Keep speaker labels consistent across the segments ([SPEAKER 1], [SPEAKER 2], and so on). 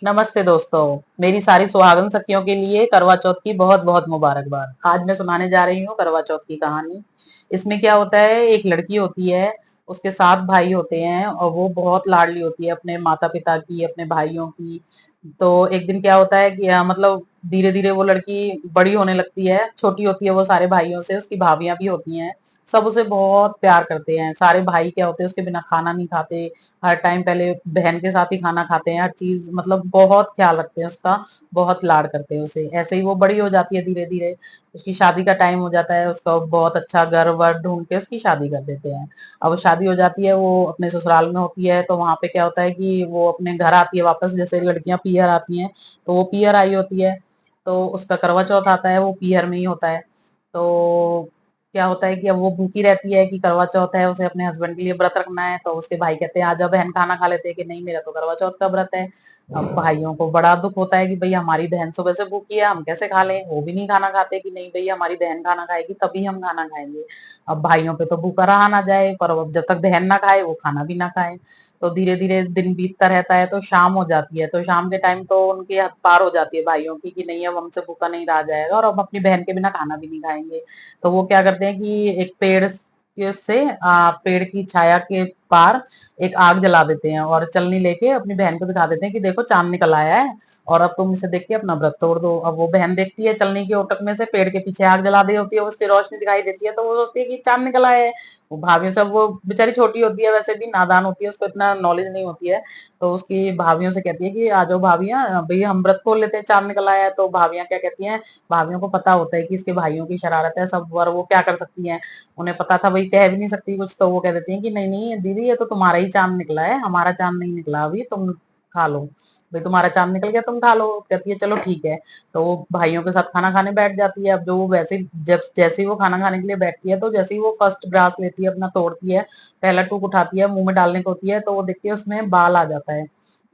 [SPEAKER 1] नमस्ते दोस्तों। मेरी सारी सुहागन सखियों के लिए करवा चौथ की बहुत बहुत मुबारकबाद। आज मैं सुनाने जा रही हूँ करवा चौथ की कहानी। इसमें क्या होता है, एक लड़की होती है, उसके 7 भाई होते हैं और वो बहुत लाडली होती है अपने माता पिता की, अपने भाइयों की। तो एक दिन क्या होता है कि मतलब धीरे धीरे वो लड़की बड़ी होने लगती है, छोटी होती है वो सारे भाइयों से, उसकी भाभियां भी होती हैं, सब उसे बहुत प्यार करते हैं। सारे भाई क्या होते हैं, उसके बिना खाना नहीं खाते, हर टाइम पहले बहन के साथ ही खाना खाते हैं, हर चीज मतलब बहुत ख्याल रखते हैं उसका, बहुत लाड करते हैं उसे। ऐसे ही वो बड़ी हो जाती है धीरे धीरे, उसकी शादी का टाइम हो जाता है, उसका बहुत अच्छा घर वर ढूंढ के उसकी शादी कर देते हैं। अब वो शादी हो जाती है, वो अपने ससुराल में होती है, तो वहां पे क्या होता है कि वो अपने घर आती है वापस, जैसे लड़कियां पीहर आती हैं, तो वो पीहर आई होती है। तो उसका करवा चौथ आता है, वो पीहर में ही होता है। तो क्या होता है कि अब वो भूखी रहती है कि करवा चौथ है, उसे अपने हस्बैंड के लिए व्रत रखना है। तो उसके भाई कहते हैं आजा बहन खाना खा लेते हैं, कि नहीं मेरा तो करवा चौथ का व्रत है। अब भाइयों को बड़ा दुख होता है कि भाई हमारी बहन सुबह से भूखी है, हम कैसे खा लें। वो भी नहीं खाना खाते कि नहीं भाई हमारी बहन खाना खाएगी तभी हम खाना खाएंगे। अब भाइयों पे तो भूखा रहा ना जाए, पर अब जब तक बहन ना खाए वो खाना भी ना खाए। तो धीरे धीरे दिन बीतता रहता है, तो शाम हो जाती है। तो शाम के टाइम तो उनकी हद पार हो जाती है भाइयों की, कि नहीं अब हमसे भूखा नहीं रहा जाएगा और अब अपनी बहन के बिना खाना भी नहीं खाएंगे। तो वो क्या करते हैं कि एक पेड़ के से पेड़ की छाया के पार एक आग जला देते हैं और चलनी लेके अपनी बहन को दिखा देते हैं कि देखो चांद निकल आया है, और अब तुम इसे देख के अपना व्रत तोड़ दो। अब वो बहन देखती है चलनी के ओटक में से पेड़ के पीछे आग जला दी होती है, उसकी रोशनी दिखाई देती है, तो वो सोचती है कि चांद निकल आया है। वो भाभी सब, वो बेचारी छोटी होती है, वैसे भी नादान होती है, उसको इतना नॉलेज नहीं होती है। तो उसकी भाभियों से कहती है कि आ जाओ भाभियां, भाई हम व्रत खोल लेते हैं, चांद निकल आया है। तो भाभियां क्या कहती हैं, भाभियों को पता होता है कि इसके भाइयों की शरारत है सब, और वो क्या कर सकती हैं, उन्हें पता था भाई कह भी नहीं सकती कुछ। तो वो कह देती हैं कि नहीं नहीं दीदी ये तो तुम्हारा ही चांद निकला है, हमारा चांद नहीं निकला अभी, तुम खा लो। भाई तुम्हारा चांद निकल गया तुम खा लो। कहती है चलो ठीक है। तो वो भाइयों के साथ खाना खाने बैठ जाती है। अब जो वो वैसे जब जैसे ही वो खाना खाने के लिए बैठती है, तो जैसे ही वो फर्स्ट ग्रास लेती है अपना, तोड़ती है, पहला टूक उठाती है, मुंह में डालने को होती है, तो वो देखती है उसमें बाल आ जाता है।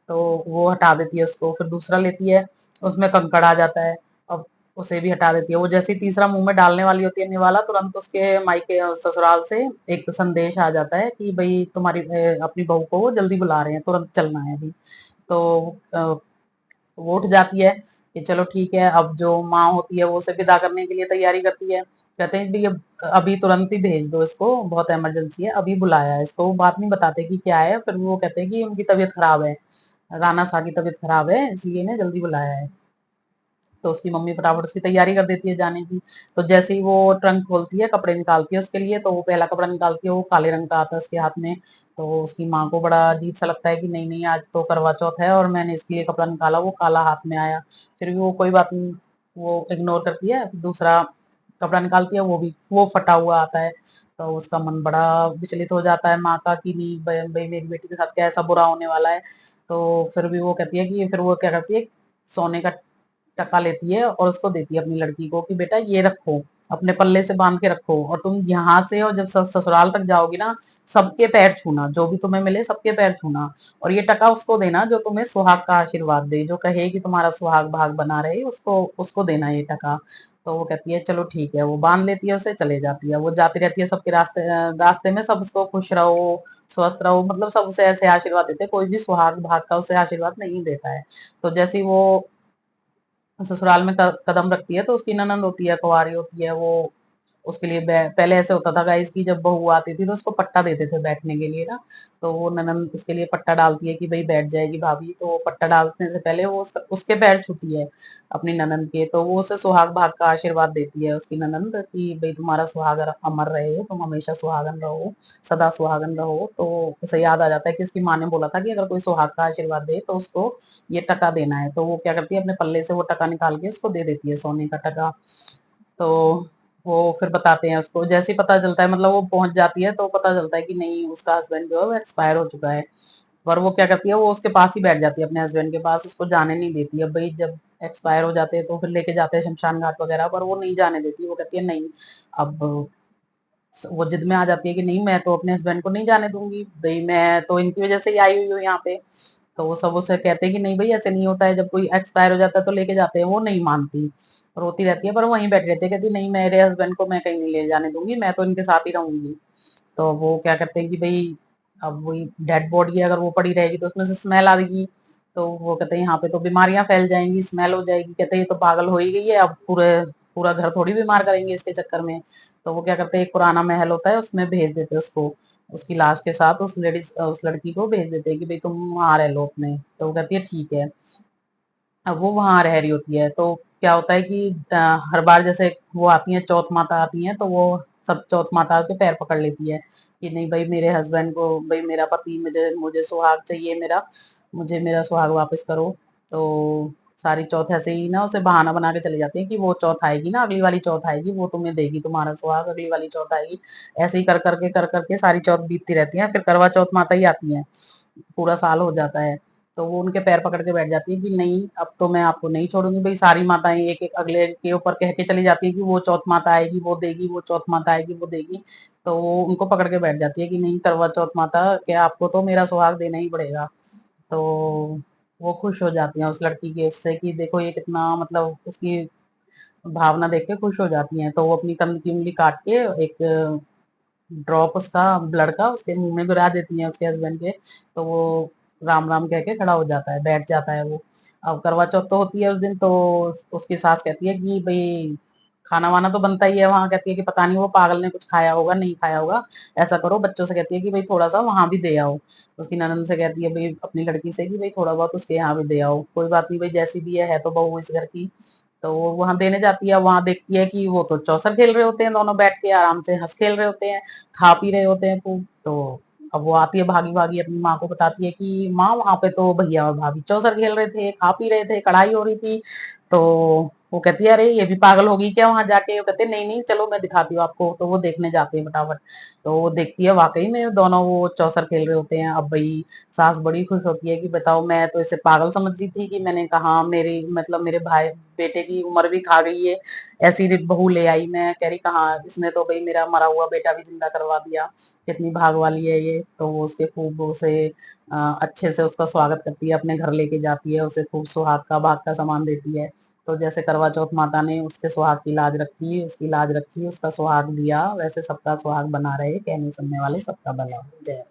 [SPEAKER 1] तो वो हटा देती है उसको, फिर दूसरा लेती है, उसमें कंकड़ आ जाता है। अब उसे भी हटा देती है। वो जैसे ही तीसरा मुंह में डालने वाली होती है निवाला, तुरंत उसके मायके ससुराल से एक संदेश आ जाता है कि भाई तुम्हारी अपनी बहू को वो जल्दी बुला रहे हैं, तुरंत चलना है अभी। तो वो उठ जाती है कि चलो ठीक है। अब जो माँ होती है वो उसे विदा करने के लिए तैयारी करती है, कहते हैं कि अभी तुरंत ही भेज दो इसको, बहुत इमरजेंसी है, अभी बुलाया है इसको। वो बात नहीं बताते कि क्या है, फिर वो कहते हैं कि उनकी तबीयत खराब है, राना सा की तबीयत खराब है, इसलिए ने जल्दी बुलाया है। तो उसकी मम्मी फटाफट उसकी तैयारी कर देती है जाने की। तो जैसे ही वो ट्रंक खोलती है, कपड़े निकालती है उसके लिए, तो वो पहला कपड़ा निकालती है, वो काले रंग का आता है उसके हाथ में। तो उसकी माँ को बड़ा अजीब सा लगता है कि नहीं नहीं आज तो करवा चौथ है और मैंने इसके लिए कपड़ा निकाला, वो काला हाथ में आया। फिर भी वो कोई बात नहीं, वो इग्नोर करती है, दूसरा कपड़ा निकालती है, वो भी वो फटा हुआ आता है। तो उसका मन बड़ा विचलित हो जाता है माँ का, कि नहीं भाई मेरी बेटी के साथ क्या ऐसा बुरा होने वाला है। तो फिर भी वो कहती है कि, फिर वो क्या करती है, सोने का टका लेती है और उसको देती है अपनी लड़की को, कि बेटा ये रखो, अपने पल्ले से बांध के रखो, और तुम यहाँ से और जब ससुराल तक जाओगी ना, सबके पैर छूना, जो भी तुम्हें मिले सबके पैर छूना, और ये टका उसको देना जो तुम्हें सुहाग का आशीर्वाद दे, जो कहे कि तुम्हारा सुहाग भाग बना रहे, उसको उसको देना ये टका। तो वो कहती है चलो ठीक है, वो बांध लेती है उसे, चले जाती है। वो जाती रहती है सबके रास्ते रास्ते में, सब उसको खुश रहो, स्वस्थ रहो, मतलब सब उसे ऐसे आशीर्वाद देते हैं, कोई भी सुहाग भाग का उसे आशीर्वाद नहीं देता है। तो जैसे ही वो ससुराल में कदम रखती है, तो उसकी ननंद होती है, कुंवारी होती है, वो उसके लिए पहले ऐसे होता था गाइस की, जब बहू आती थी तो उसको पट्टा देते थे बैठने के लिए ना। तो वो ननंद उसके लिए पट्टा डालती है कि भाई बैठ जाएगी भाभी। तो वो पट्टा डालने से पहले वो उसके पैर छूती है अपनी ननंद के, तो वो उसे सुहाग भाग का आशीर्वाद देती है उसकी ननंद, कि भाई तुम्हारा सुहाग अमर रहे, तुम हमेशा सुहागन रहो, सदा सुहागन रहो। तो उसे याद आ जाता है कि उसकी माँ ने बोला था कि अगर कोई सुहाग का आशीर्वाद दे तो उसको ये टका देना है। तो वो क्या करती है, अपने पल्ले से वो टका निकाल के उसको दे देती है, सोने का टका। तो वो फिर बताते हैं उसको, जैसे ही पता चलता है, मतलब वो पहुंच जाती है तो पता चलता है कि नहीं उसका हस्बैंड जो है वो एक्सपायर हो चुका है। पर वो क्या करती है, वो उसके पास ही बैठ जाती है अपने हस्बैंड के पास, उसको जाने नहीं देती है। भाई जब एक्सपायर हो जाते हैं तो फिर लेके जाते हैं शमशान घाट वगैरह, पर वो नहीं जाने देती, वो कहती है नहीं। अब वो जिद में आ जाती है कि नहीं मैं तो अपने हस्बैंड को नहीं जाने दूंगी, भाई मैं तो इनकी वजह से ही आई हुई हूँ यहाँ पे। तो वो सब उसे कहते हैं कि नहीं भाई ऐसे नहीं होता है, जब कोई एक्सपायर हो जाता है तो लेके जाते हैं। वो नहीं मानती, रोती रहती है, पर वहीं बैठी रहती है, कहती नहीं मेरे हस्बैंड को मैं कहीं नहीं ले जाने दूंगी, मैं तो इनके साथ ही रहूंगी। तो वो क्या करते हैं कि भाई अब वही डेड बॉडी अगर वो पड़ी रहेगी तो उसमें से स्मेल आएगी, तो वो कहते हैं यहाँ पे तो बीमारियां फैल जाएंगी, स्मेल हो जाएगी। कहते हैं ये तो पागल हो ही गई है, अब पूरे पूरा घर थोड़ी बीमार करेंगे इसके चक्कर में। तो वो क्या करते हैं, एक पुराना महल होता है उसमें भेज देते हैं उसको, उसकी लाश के साथ उस लड़की को भेज देते हैं कि भाई तुम वहां रह लो अपने। तो वो कहती है ठीक है। अब वो वहां रह रही होती है तो क्या होता है कि हर बार जैसे वो आती है, चौथ माता आती है, तो वो सब चौथ माता के पैर पकड़ लेती है कि नहीं भाई मेरे हस्बैंड को, भाई मेरा पति, मुझे मुझे सुहाग चाहिए, मेरा मुझे मेरा सुहाग वापस करो। तो सारी चौथ ऐसे ही ना उसे बहाना बना के चली जाती है कि वो चौथ आएगी ना, अगली वाली चौथ आएगी, वो तुम्हें देगी तुम्हारा सुहाग, अगली वाली चौथ आएगी। ऐसे ही कर करके सारी चौथ बीतती रहती है, फिर करवा चौथ माता ही आती है, पूरा साल हो जाता है। तो वो उनके पैर पकड़ के बैठ जाती है कि नहीं अब तो मैं आपको नहीं छोड़ूंगी। भाई सारी माताएं एक एक अगले के ऊपर कह के चली जाती है कि वो चौथ माता आएगी वो देगी, वो चौथ माता आएगी वो देगी। तो वो उनको पकड़ के बैठ जाती है कि नहीं करवा चौथ माता के आपको तो मेरा सुहाग देना ही पड़ेगा। तो वो खुश हो जाती हैं उस लड़की के उससे कि देखो ये कितना, मतलब उसकी भावना देख के खुश हो जाती हैं। तो वो अपनी कंध की उंगली काट के एक ड्रॉप उसका ब्लड का उसके मुंह में गिरा देती हैं उसके हस्बैंड के। तो वो राम राम कह के खड़ा हो जाता है, बैठ जाता है वो। अब करवा चौथ तो होती है उस दिन, तो उसकी सास कहती है कि भाई खाना वाना तो बनता ही है वहां। कहती है कि पता नहीं वो पागल ने कुछ खाया होगा नहीं खाया होगा, ऐसा करो बच्चों से कहती है कि भाई थोड़ा सा वहां भी दे आओ। उसकी ननद से कहती है भाई अपनी लड़की से कि भाई थोड़ा बहुत उसके यहाँ भी दे आओ, कोई बात नहीं भाई जैसी भी है तो बहू इस घर की। तो वो वहां देने जाती है, वहां देखती है कि वो तो चौसर खेल रहे होते हैं, दोनों बैठ के आराम से हंस खेल रहे होते हैं, खा पी रहे होते हैं खूब। तो अब वो आती है भागी भागी अपनी माँ को बताती है कि माँ वहां पे तो भैया और भाभी चौसर खेल रहे थे, खा पी रहे थे, कढ़ाई हो रही थी। तो वो कहती है अरे ये भी पागल होगी क्या वहां जाके। वो कहते नहीं नहीं चलो मैं दिखाती हूँ आपको। तो वो देखने जाते हैं फटाफट। तो वो देखती है वाकई में दोनों वो चौसर खेल रहे होते हैं। अब भाई सास बड़ी खुश होती है कि बताओ मैं तो इसे पागल समझ रही थी कि मैंने कहा मेरी मतलब मेरे भाई बेटे की उम्र भी खा गई है, ऐसी बहू ले आई। मैं कह रही कहा इसने तो भाई मेरा मरा हुआ बेटा भी जिंदा करवा दिया, कितनी भाग वाली है ये। तो वो उसके खूब उसे अच्छे से उसका स्वागत करती है, अपने घर लेके जाती है, उसे खूब सुहाग का भाग का सामान देती है। तो जैसे करवा चौथ माता ने उसके सुहाग की लाज रखी, उसकी लाज रखी, उसका सुहाग दिया, वैसे सबका सुहाग बना रहे, कहने सुनने वाले सबका भला हो। जय